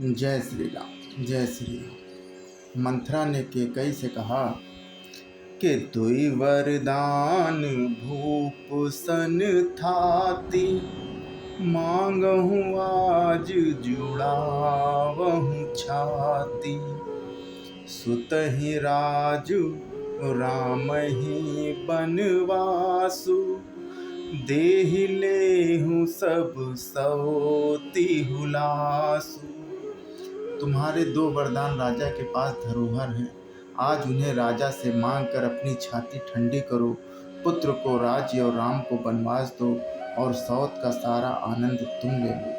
जय श्री राम, जय श्री राम। मंथरा ने केकई से कहा कि दुई वरदान भूप सन थाती, मांगहूँ आज जुड़ावहूँ छाती। सुतहि राजु रामहि बनवासु, देहि लेहूँ सब सौति हुलासु। तुम्हारे दो वरदान राजा के पास धरोहर हैं। आज उन्हें राजा से मांग कर अपनी छाती ठंडी करो। पुत्र को राज्य और राम को वनवास दो और सौत का सारा आनंद तुम ले लो।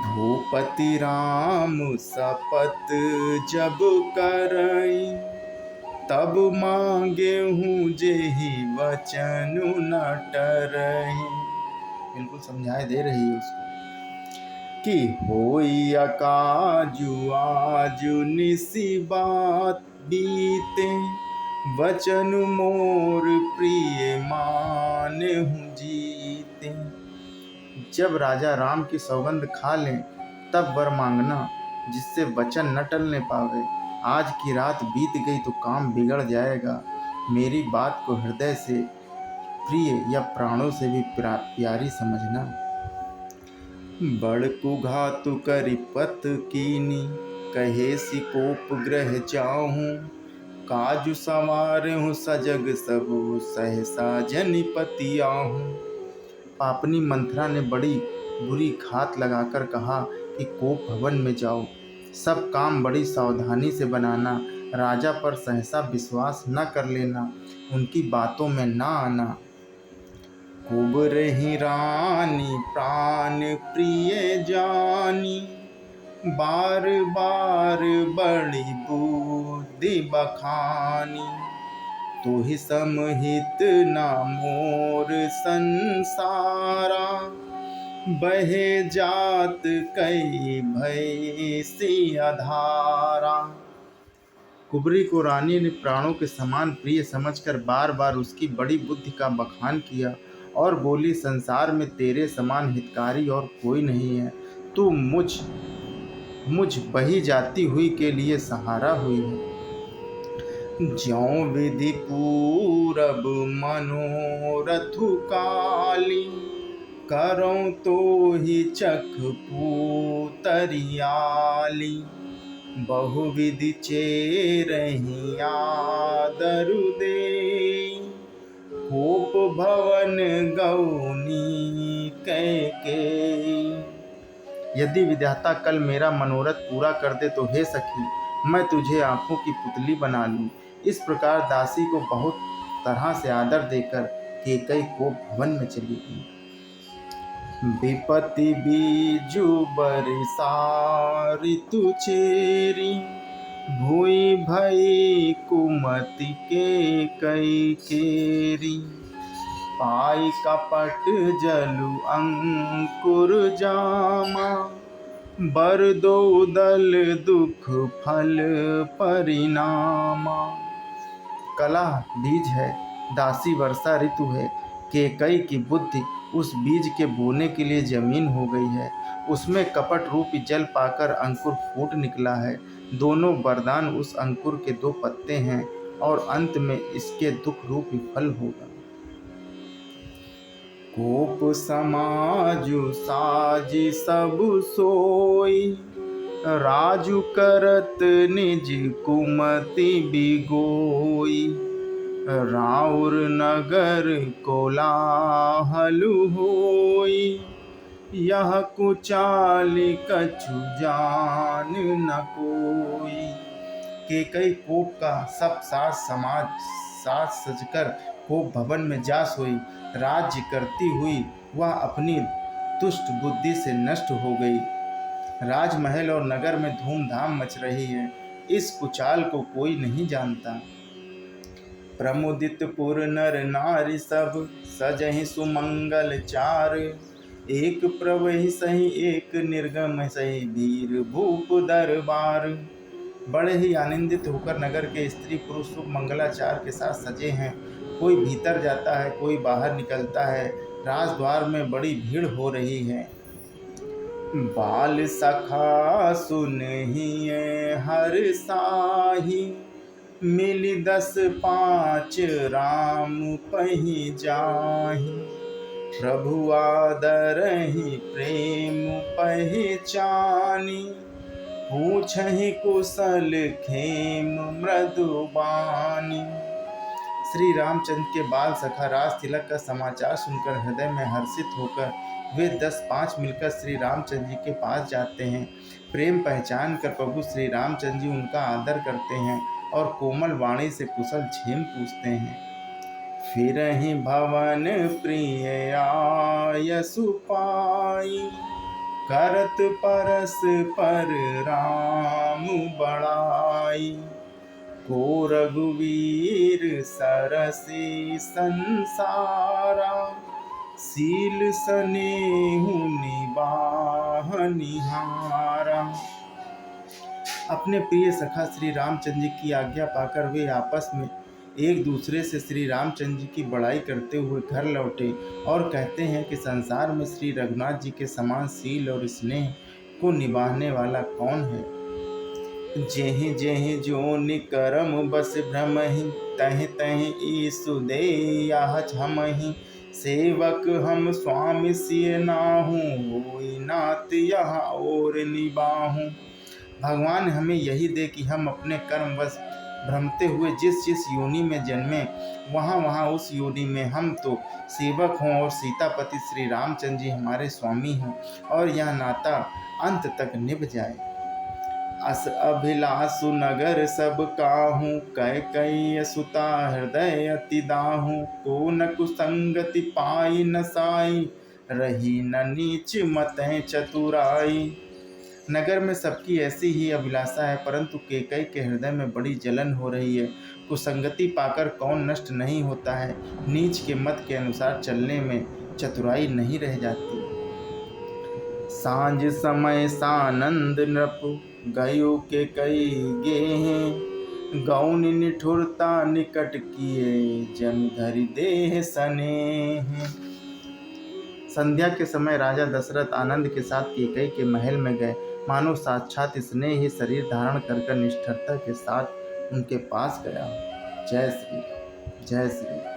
भूपति राम शपथ जब करई, तब मांगे हूँ जेहि वचन न टरई। बिल्कुल समझाए दे रही है उसको कि होई अकाजु आजु निसी बात बीते, वचन मोर प्रिय मानहु जीते। जब राजा राम की सौगंध खा लें तब वर मांगना, जिससे वचन न टलने पावे। आज की रात बीत गई तो काम बिगड़ जाएगा। मेरी बात को हृदय से प्रिय या प्राणों से भी प्यारी समझना। बड़कु घातु करि पत कीनी, कहे सिकोप ग्रह जाहूँ। काजु संवारहूँ सजग सबु, सहसा जनिपति आहूँ। पापनी मंथरा ने बड़ी बुरी घात लगाकर कहा कि कोप भवन में जाओ, सब काम बड़ी सावधानी से बनाना, राजा पर सहसा विश्वास न कर लेना, उनकी बातों में ना आना। कुबरहि रानी प्राण प्रिय जानी, बार बार बड़ी बुद्धि बखानी। तुहि समहित ना मोर संसारा, बहे जात कई भय सी अधारा। कुबरी को रानी ने प्राणों के समान प्रिय समझकर बार बार उसकी बड़ी बुद्धि का बखान किया और बोली, संसार में तेरे समान हितकारी और कोई नहीं है। तू मुझ बही जाती हुई के लिए सहारा हुई है। ज्यों विधि पूरब मनोरथु काली, करों तो ही चख पूतरियाली। बहुविधि चेरहि आदरु देई, कोप भवन गौनी कैकेयी। यदि विधाता कल मेरा मनोरथ पूरा कर दे तो हे सखी, मैं तुझे आंखों की पुतली बना लूं। इस प्रकार दासी को बहुत तरह से आदर देकर केकई कोप भवन में चली गई। विपत्ति बीजु बरसा ऋतु चेरी, भूई भई कुमति के कई केरी। पाई कपट जलु अंकुर जामा, बर दो दल दुख फल परिणामा। कला बीज है, दासी वर्षा ऋतु है। केकई की बुद्धि उस बीज के बोने के लिए जमीन हो गई है। उसमें कपट रूपी जल पाकर अंकुर फूट निकला है। दोनों वरदान उस अंकुर के दो पत्ते हैं और अंत में इसके दुख रूपी फल होगा। कोप समाजु साजी सब सोई, राजु करत निज कुमति बिगोई। राउर नगर कोलाहल होई, यह कुचाल कछु जान न कोई। केकई कोप का सब साज सजकर कोप भवन में जा सोई। राज्य करती हुई वह अपनी दुष्ट बुद्धि से नष्ट हो गई। राजमहल और नगर में धूमधाम मच रही है। इस कुचाल को कोई नहीं जानता। प्रमुदित पुर नर नारी सब, सजहि सुमंगल चार। एक प्रवहि सही एक निर्गम सही, वीर भूप दरबार। बड़े ही आनंदित होकर नगर के स्त्री पुरुष शुभ मंगलाचार के साथ सजे हैं। कोई भीतर जाता है, कोई बाहर निकलता है। राजद्वार में बड़ी भीड़ हो रही है। बाल सखा सुनहिए हर साही, मिली 10 5 राम पही जाहि। प्रभु आदरहि प्रेम पहचानी, पूछहि कुशल खेम मृदुबानी। श्री रामचंद्र के बाल सखा राज तिलक का समाचार सुनकर हृदय में हर्षित होकर वे 10 5 मिलकर श्री रामचंद्र जी के पास जाते हैं। प्रेम पहचान कर प्रभु श्री रामचंद्र जी उनका आदर करते हैं और कोमल वाणी से कुशल क्षेम पूछते हैं। फिरहि भवन प्रिय आयसु पाई, करत परस पर राम बड़ाई। को रघुवीर सरसी संसारा, सील सनेहु निबाह निहारा। अपने प्रिय सखा श्री रामचंद्र जी की आज्ञा पाकर वे आपस में एक दूसरे से श्री रामचंद्र जी की बड़ाई करते हुए घर लौटे और कहते हैं कि संसार में श्री रघुनाथ जी के समान सील और स्नेह को निभाने वाला कौन है। जेहि जेहि जोनि करम बस भ्रमहि, तहि तहि ईसु देह छमहि। सेवक हम स्वामी सिय नाहू, होई नात यह और निबाहूं। भगवान हमें यही दे कि हम अपने कर्म बस भ्रमते हुए जिस जिस योनि में जन्मे वहाँ वहाँ उस योनि में हम तो सेवक हों और सीतापति श्री रामचंद्र जी हमारे स्वामी हों और यह नाता अंत तक निभ जाए। अस अभिलाषु नगर सब काहू, कै कई सुता हृदय अति दाहू। को न कुसंगति पाई न साई, रही न नीच मतः चतुराई। नगर में सबकी ऐसी ही अभिलाषा है, परंतु केकई के हृदय में बड़ी जलन हो रही है। कुसंगति पाकर कौन नष्ट नहीं होता है, नीच के मत के अनुसार चलने में चतुराई नहीं रह जाती। सांझ समय सानंद नृप, गयो के कई गेह। गौन निठुरता निकट किए, जन धरि देह सनेह। संध्या के समय राजा दशरथ आनंद के साथ कैकेयी के महल में गए, मानो साक्षात स्नेह ही शरीर धारण कर निष्ठुरता के साथ उनके पास गया। जय श्री